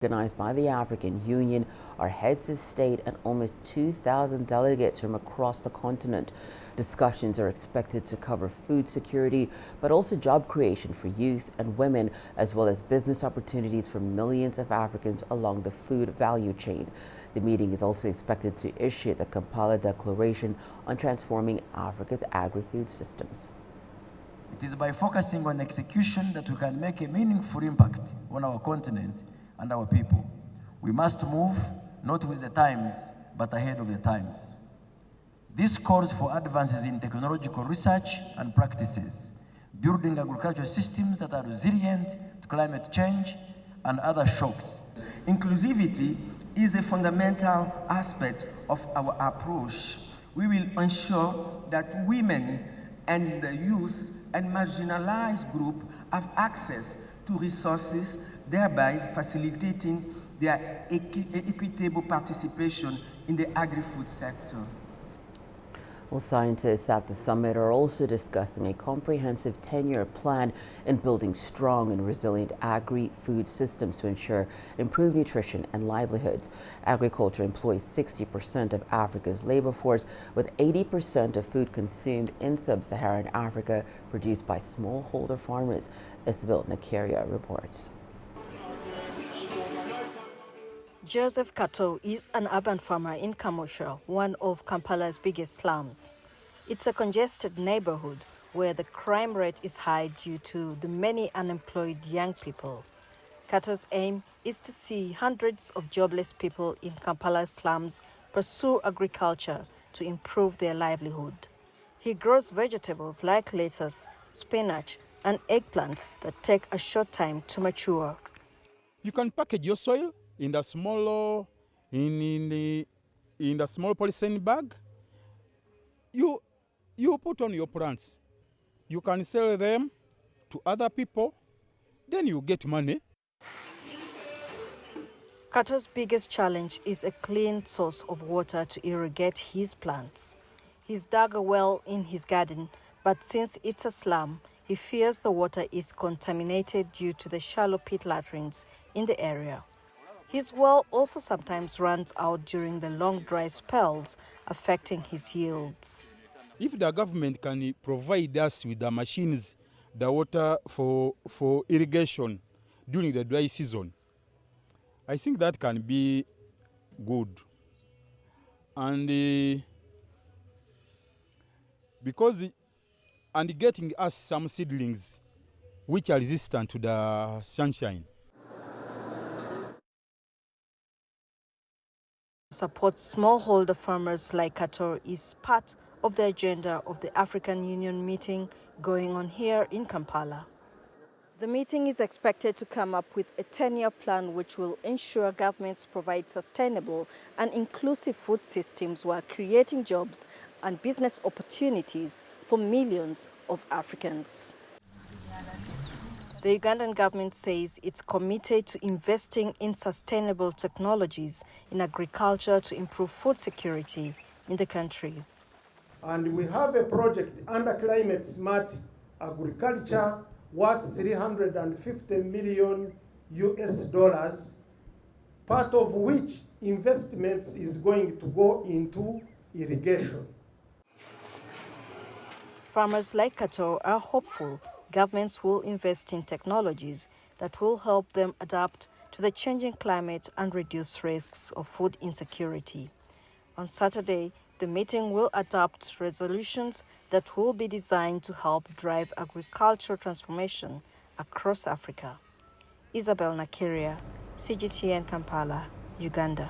Organized by the African Union, are heads of state and almost 2,000 delegates from across the continent. Discussions are expected to cover food security, but also job creation for youth and women, as well as business opportunities for millions of Africans along the food value chain. The meeting is also expected to issue the Kampala Declaration on transforming Africa's agri-food systems. It is by focusing on execution that we can make a meaningful impact on our continent and our people. We must move not with the times, but ahead of the times. This calls for advances in technological research and practices, building agricultural systems that are resilient to climate change and other shocks. Inclusivity is a fundamental aspect of our approach. We will ensure that women and youth and marginalized groups have access to resources, thereby facilitating their equitable participation in the agri-food sector. Well, scientists at the summit are also discussing a comprehensive 10-year plan in building strong and resilient agri-food systems to ensure improved nutrition and livelihoods. Agriculture employs 60% of Africa's labor force, with 80% of food consumed in sub-Saharan Africa produced by smallholder farmers. Isabel Nakaria reports. Joseph Kato is an urban farmer in Kamosha, one of Kampala's biggest slums. It's a congested neighborhood where the crime rate is high due to the many unemployed young people. Kato's aim is to see hundreds of jobless people in Kampala's slums pursue agriculture to improve their livelihood. He grows vegetables like lettuce, spinach, and eggplants that take a short time to mature. You can package your soil in the small in the small polythene bag. You put on your plants. You can sell them to other people, then you get money. Kato's biggest challenge is a clean source of water to irrigate his plants. He's dug a well in his garden, but since it's a slum, he fears the water is contaminated due to the shallow pit latrines in the area. His well also sometimes runs out during the long dry spells, affecting his yields. If the government can provide us with the machines, the water for irrigation during the dry season, I think that can be good. And getting us some seedlings which are resistant to the sunshine. Support smallholder farmers like Kato is part of the agenda of the African Union meeting going on here in Kampala. The meeting is expected to come up with a 10-year plan which will ensure governments provide sustainable and inclusive food systems while creating jobs and business opportunities for millions of Africans. The Ugandan government says it's committed to investing in sustainable technologies in agriculture to improve food security in the country. And we have a project under climate smart agriculture worth $350 million US, part of which investments is going to go into irrigation. Farmers like Kato are hopeful governments will invest in technologies that will help them adapt to the changing climate and reduce risks of food insecurity. On Saturday, the meeting will adopt resolutions that will be designed to help drive agricultural transformation across Africa. Isabel Nakaria, CGTN Kampala, Uganda.